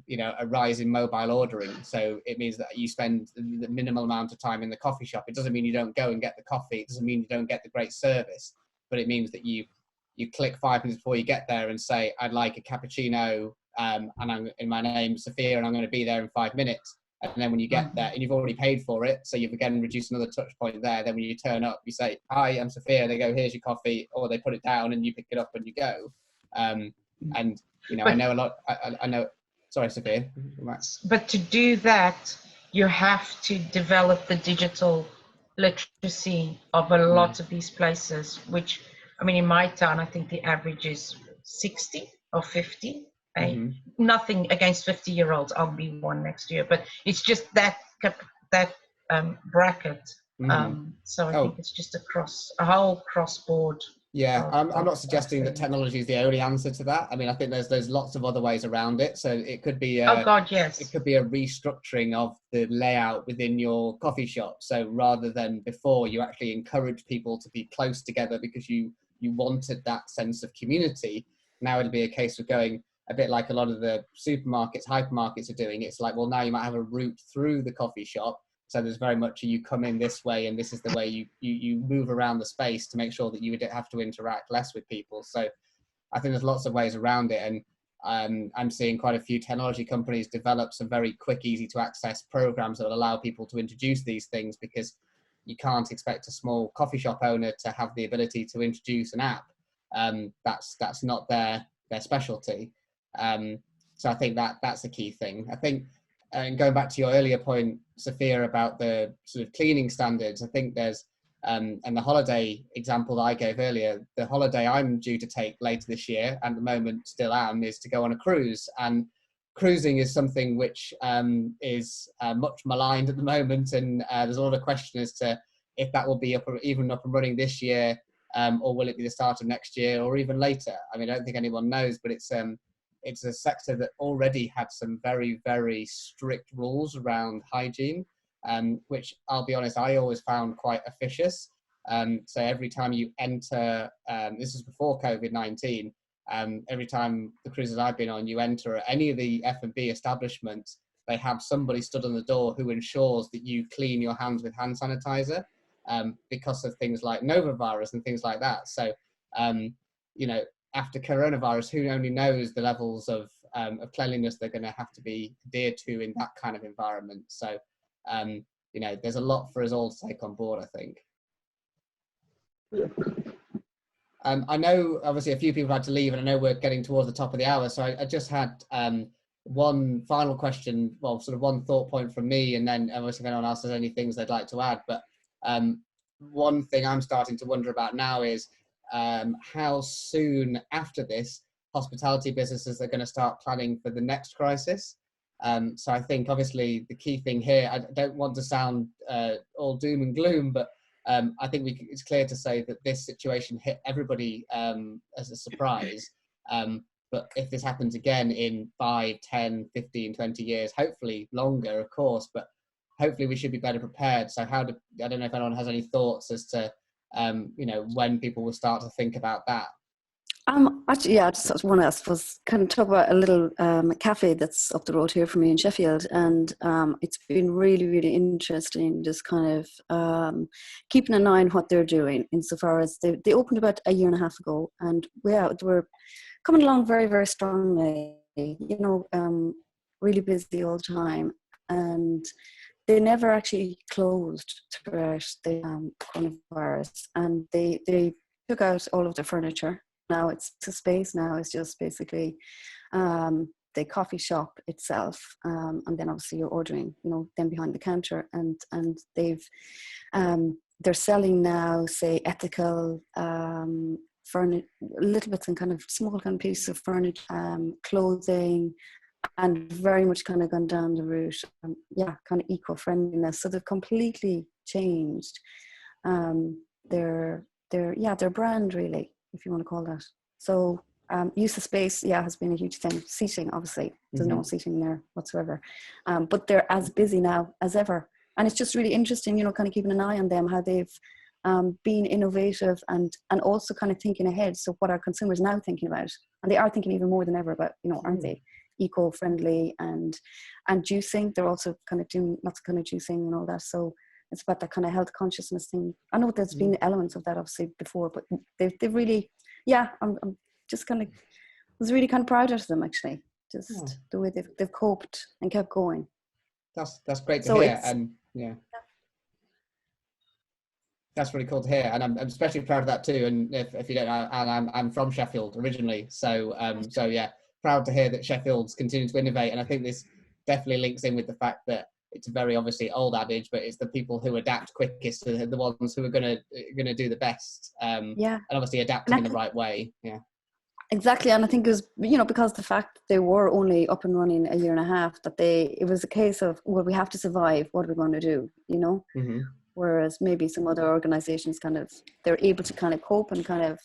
you know, a rise in mobile ordering. So it means that you spend the minimal amount of time in the coffee shop. It doesn't mean you don't go and get the coffee. It doesn't mean you don't get the great service, but it means that you click 5 minutes before you get there and say, I'd like a cappuccino, and my name's Sophia, and I'm going to be there in 5 minutes. And then when you get there, and you've already paid for it, so you've again reduced another touch point there. Then when you turn up, you say, hi, I'm Sophia. They go, here's your coffee, or they put it down and you pick it up when you go. And, you know, I know a lot, I know, sorry, Sophia. But to do that, you have to develop the digital literacy of a lot of these places, which, I mean, in my town, I think the average is 60 or 50. Nothing against 50-year-olds. I'll be one next year, but it's just that bracket. So I think it's just a whole cross-board. Yeah, I'm not suggesting that technology is the only answer to that. I mean, I think there's lots of other ways around it. So it could be oh God, yes, it could be a restructuring of the layout within your coffee shop. So rather than before, you actually encourage people to be close together because you wanted that sense of community. Now it'll be a case of going a bit like a lot of the supermarkets, hypermarkets are doing. It's like, well, now you might have a route through the coffee shop. So there's very much you come in this way, and this is the way you move around the space to make sure that you would have to interact less with people. So I think there's lots of ways around it. And I'm seeing quite a few technology companies develop some very quick, easy to access programs that will allow people to introduce these things, because you can't expect a small coffee shop owner to have the ability to introduce an app. That's not their specialty. So I think that's a key thing. I think, and going back to your earlier point, Sophia, about the sort of cleaning standards, I think there's, and the holiday example that I gave earlier, the holiday I'm due to take later this year, and at the moment still am, is to go on a cruise. And cruising is something which is much maligned at the moment, and there's a lot of question as to if that will be up and running this year, or will it be the start of next year, or even later. I mean, I don't think anyone knows, but it's a sector that already had some very, very strict rules around hygiene, which, I'll be honest, I always found quite officious. So every time you enter, this is before COVID-19, every time the cruises I've been on, you enter at any of the F&B establishments, they have somebody stood on the door who ensures that you clean your hands with hand sanitizer, because of things like novavirus and things like that. So, you know, after coronavirus, who only knows the levels of cleanliness they're going to have to be adhered to in that kind of environment. So, you know, there's a lot for us all to take on board, I think. I know obviously a few people had to leave, and I know we're getting towards the top of the hour, so I just had one final question, well, sort of one thought point from me, and then obviously if anyone else has any things they'd like to add. But one thing I'm starting to wonder about now is how soon after this hospitality businesses are going to start planning for the next crisis. So I think obviously the key thing here, I don't want to sound all doom and gloom, but I think it's clear to say that this situation hit everybody as a surprise. But if this happens again in 5, 10, 15, 20 years, hopefully longer, of course, but hopefully we should be better prepared. So I don't know if anyone has any thoughts as to, you know, when people will start to think about that. Actually, yeah, I just want to, I suppose, kind of talk about a little cafe that's up the road here for me in Sheffield, and it's been really, really interesting, just kind of keeping an eye on what they're doing insofar as they opened about a year and a half ago, and they were coming along very, very strongly, you know, really busy all the time, and they never actually closed throughout the coronavirus, and they took out all of their furniture. Now it's a space. Now it's just basically the coffee shop itself, and then obviously you're ordering, you know, them behind the counter, and they're selling now, say, ethical little bits and kind of small kind of pieces of furniture, clothing, and very much kind of gone down the route, kind of eco-friendliness. So they've completely changed their brand, really, if you want to call that. So use of space, has been a huge thing. Seating, obviously, there's no seating there whatsoever. But they're as busy now as ever. And it's just really interesting, you know, kind of keeping an eye on them, how they've been innovative and also kind of thinking ahead. So what are consumers now thinking about? And they are thinking even more than ever about, you know, aren't they? Eco-friendly and juicing. They're also kind of doing lots of kind of juicing and all that. So it's about that kind of health consciousness thing. I know there's been elements of that obviously before, but they've really, I'm just kind of, was really kind of proud of them actually. Just the way they've coped and kept going. That's great to hear, and that's really cool to hear, and I'm especially proud of that too. And if you don't know, and I'm from Sheffield originally, so proud to hear that Sheffield's continuing to innovate. And I think this definitely links in with the fact that it's a very obviously old adage, but it's the people who adapt quickest are the ones who are going to do the best. And obviously adapting in the right way. Yeah. Exactly, and I think it was, you know, because the fact they were only up and running a year and a half, that it was a case of, well, we have to survive. What are we going to do? You know. Whereas maybe some other organisations they're able to kind of cope and kind of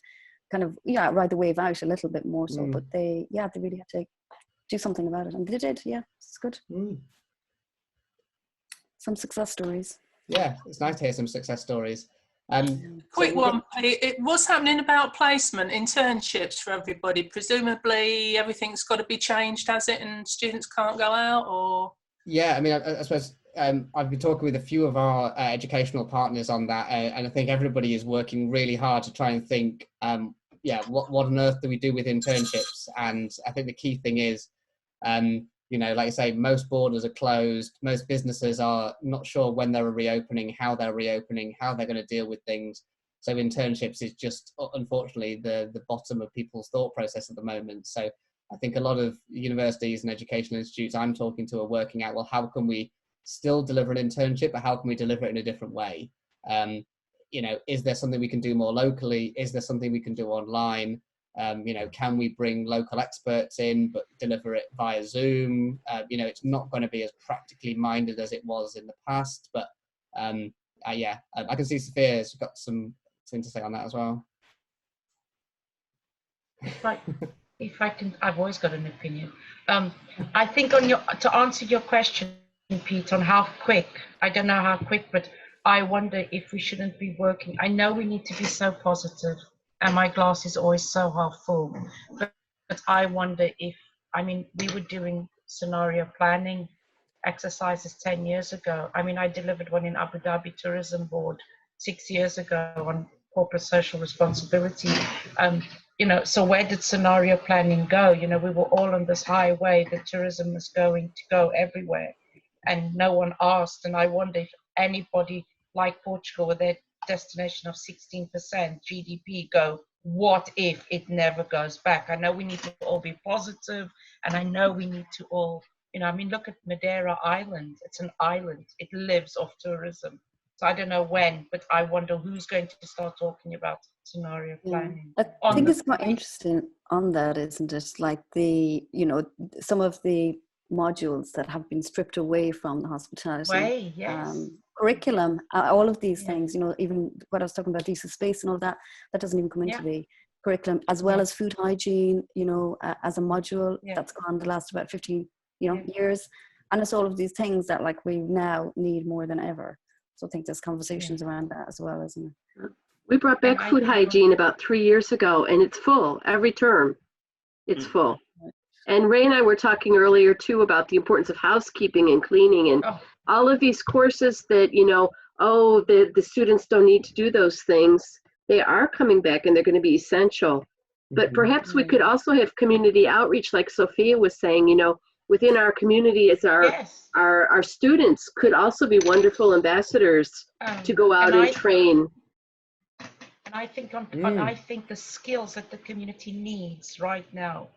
ride the wave out a little bit more so. But they really had to do something about it, and they did. Yeah, it's good. Some success stories. Yeah, it's nice to hear some success stories. Quick one. What's happening about placement, internships for everybody? Presumably everything's got to be changed, has it, and students can't go out, or? Yeah, I mean, I suppose I've been talking with a few of our educational partners on that, and I think everybody is working really hard to try and think, what on earth do we do with internships? And I think the key thing is, you know, like I say, most borders are closed. Most businesses are not sure when they're reopening, how they're going to deal with things. So internships is just, unfortunately, the bottom of people's thought process at the moment. So I think a lot of universities and educational institutes I'm talking to are working out, well, how can we still deliver an internship, but how can we deliver it in a different way? You know, is there something we can do more locally? Is there something we can do online? You know, can we bring local experts in, but deliver it via Zoom? You know, it's not going to be as practically minded as it was in the past, but I can see Sophia's got something to say on that as well. If I can, I've always got an opinion. I think to answer your question, Pete, on how quick, I don't know how quick, but I wonder if we shouldn't be working. I know we need to be so positive, and my glass is always so half full. But I wonder if, I mean, we were doing scenario planning exercises 10 years ago. I mean, I delivered one in Abu Dhabi Tourism Board 6 years ago on corporate social responsibility. You know, so where did scenario planning go? You know, we were all on this highway that tourism was going to go everywhere, and no one asked. And I wonder if anybody like Portugal, with their destination of 16% GDP, go, what if it never goes back? I know we need to all be positive, and I know we need to all, you know, I mean, look at Madeira Island. It's an island. It lives off tourism. So I don't know when, but I wonder who's going to start talking about scenario planning. I think it's quite interesting on that, isn't it? Like the, you know, some of the modules that have been stripped away from the hospitality curriculum, all of these things, you know, even what I was talking about, decent space and all that, that doesn't even come into the curriculum, as well as food hygiene, you know, as a module that's gone the last about 15, you know, years. And it's all of these things that like we now need more than ever. So I think there's conversations around that as well, isn't it? We brought back food hygiene about 3 years ago, and it's full every term. It's full. And Ray and I were talking earlier too about the importance of housekeeping and cleaning and all of these courses that, you know, the students don't need to do those things. They are coming back and they're going to be essential. But perhaps we could also have community outreach, like Sophia was saying, you know, within our community as our students could also be wonderful ambassadors to go out and train. And I think I think the skills that the community needs right now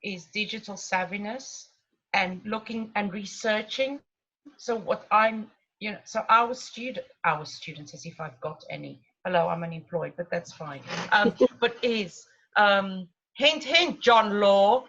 is digital savviness and looking and researching. So what I'm, you know, so our students, as if I've got any. Hello, I'm unemployed, but that's fine. But is hint, hint, John Law,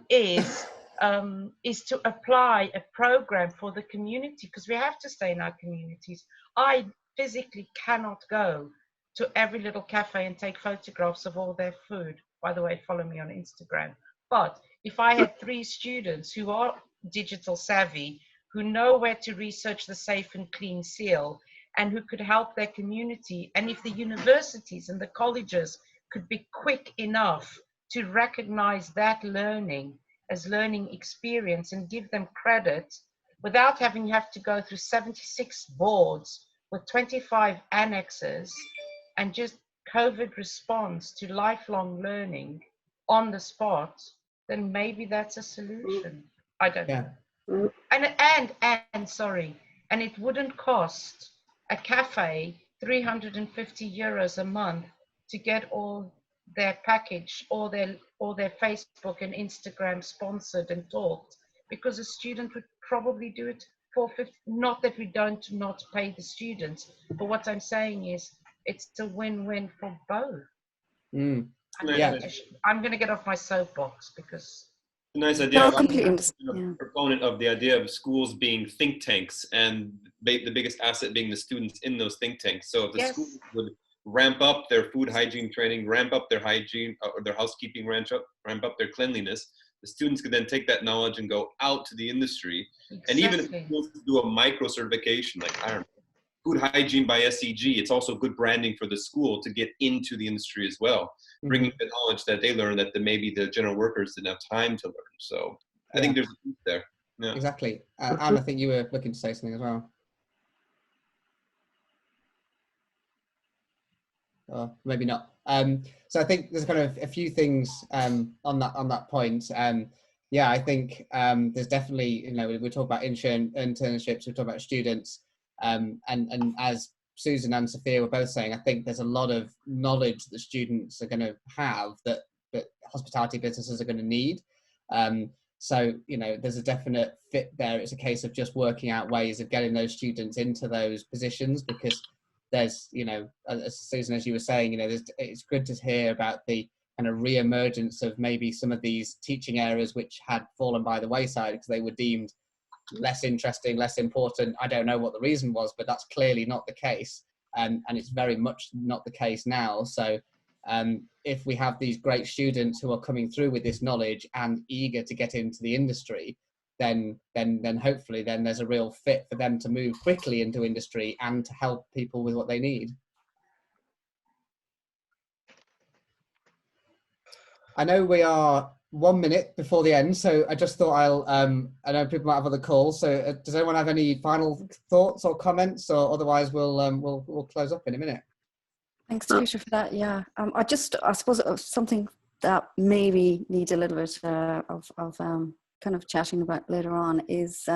is to apply a program for the community, because we have to stay in our communities. I physically cannot go to every little cafe and take photographs of all their food. By the way, follow me on Instagram. But if I had 3 students who are digital savvy, who know where to research the safe and clean seal, and who could help their community, and if the universities and the colleges could be quick enough to recognize that learning as learning experience and give them credit without having to go through 76 boards with 25 annexes, and just COVID response to lifelong learning on the spot, then maybe that's a solution. I don't know. And sorry, and it wouldn't cost a cafe 350 euros a month to get all their package, all their Facebook and Instagram sponsored and talked, because a student would probably do it for 50. Not that we don't not pay the students, but what I'm saying is it's a win-win for both. I'm going to get off my soapbox because a nice idea. I'm a proponent of the idea of schools being think tanks, and the biggest asset being the students in those think tanks. So if the schools would ramp up their food hygiene training, ramp up their hygiene or their housekeeping, ramp up their cleanliness, the students could then take that knowledge and go out to the industry. And even if schools do a micro certification, like, I don't know, food hygiene by SEG, it's also good branding for the school to get into the industry as well, bringing the knowledge that they learned that maybe the general workers didn't have time to learn. So I think there's a piece there. Yeah. Exactly. Anne, I think you were looking to say something as well. Or maybe not. So I think there's kind of a few things on that point. Yeah, I think there's definitely, you know, we talk about internships, we talk about students, and as Susan and Sophia were both saying, I think there's a lot of knowledge that students are going to have that hospitality businesses are going to need. So, you know, there's a definite fit there. It's a case of just working out ways of getting those students into those positions, because there's, you know, as Susan, as you were saying, you know, it's good to hear about the kind of re-emergence of maybe some of these teaching areas which had fallen by the wayside because they were deemed less interesting, less important. I don't know what the reason was, but that's clearly not the case. And it's very much not the case now. So if we have these great students who are coming through with this knowledge and eager to get into the industry, then hopefully then there's a real fit for them to move quickly into industry and to help people with what they need. I know we are 1 minute before the end, so I just thought I know people might have other calls, so does anyone have any final thoughts or comments, or otherwise we'll close up in a minute? Thanks, Peter, for that. Yeah, I suppose something that maybe needs a little bit of kind of chatting about later on is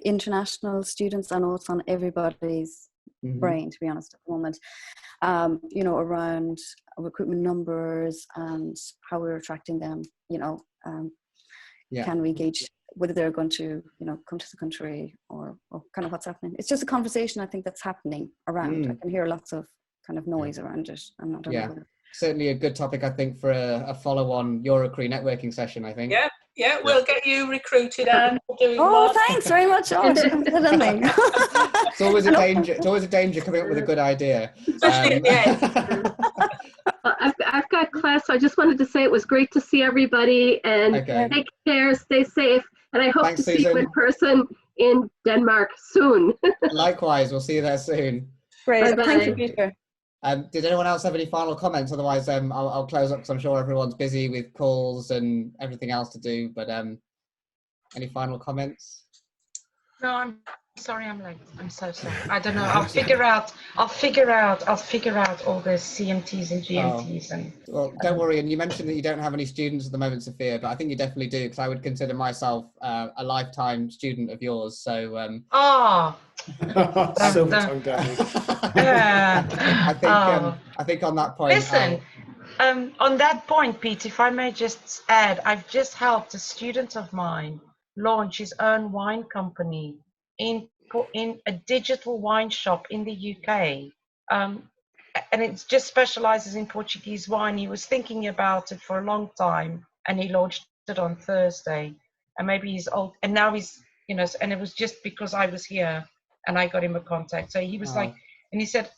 international students. I know it's on everybody's brain, to be honest, at the moment. You know, around recruitment numbers and how we're attracting them. You know, can we gauge whether they're going to, you know, come to the country or kind of what's happening? It's just a conversation I think that's happening around. I can hear lots of kind of noise around it. I'm not know. Certainly a good topic, I think, for a follow-on EuroCHRIE networking session, I think. Yeah, we'll get you recruited and doing thanks very much. It's always a danger. It's always a danger coming up with a good idea. I've got class, so I just wanted to say it was great to see everybody, and take care, stay safe, and I hope to see you in person in Denmark soon. Likewise, we'll see you there soon. Great, thank you, Peter. Did anyone else have any final comments? Otherwise, I'll close up because I'm sure everyone's busy with calls and everything else to do. But any final comments? No, I'm sorry, I'm late. I'm so sorry. I don't know. I'll figure out all the CMTs and GMTs and. Well, don't worry. And you mentioned that you don't have any students at the moment, Sophia, but I think you definitely do, because I would consider myself a lifetime student of yours. So. So much on damage. I think on that point. Listen, on that point, Pete, if I may just add, I've just helped a student of mine launch his own wine company in a digital wine shop in the UK. And it just specializes in Portuguese wine. He was thinking about it for a long time, and he launched it on Thursday. And maybe he's old, and now he's, you know, and it was just because I was here and I got him a contact. So he was like, and he said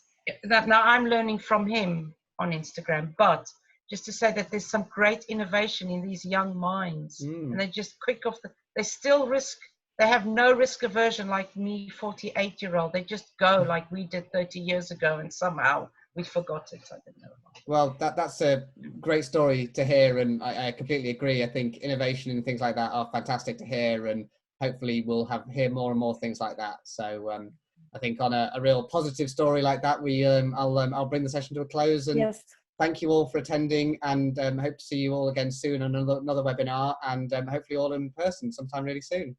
that now I'm learning from him on Instagram, but just to say that there's some great innovation in these young minds, and they just quick off they still risk. They have no risk aversion like me, 48-year-old. They just go like we did 30 years ago, and somehow we forgot it. I don't know. Well, that's a great story to hear, and I completely agree. I think innovation and things like that are fantastic to hear, and hopefully we'll hear more and more things like that. So I think on a real positive story like that, I'll bring the session to a close. And thank you all for attending, and hope to see you all again soon on another webinar, and hopefully all in person sometime really soon.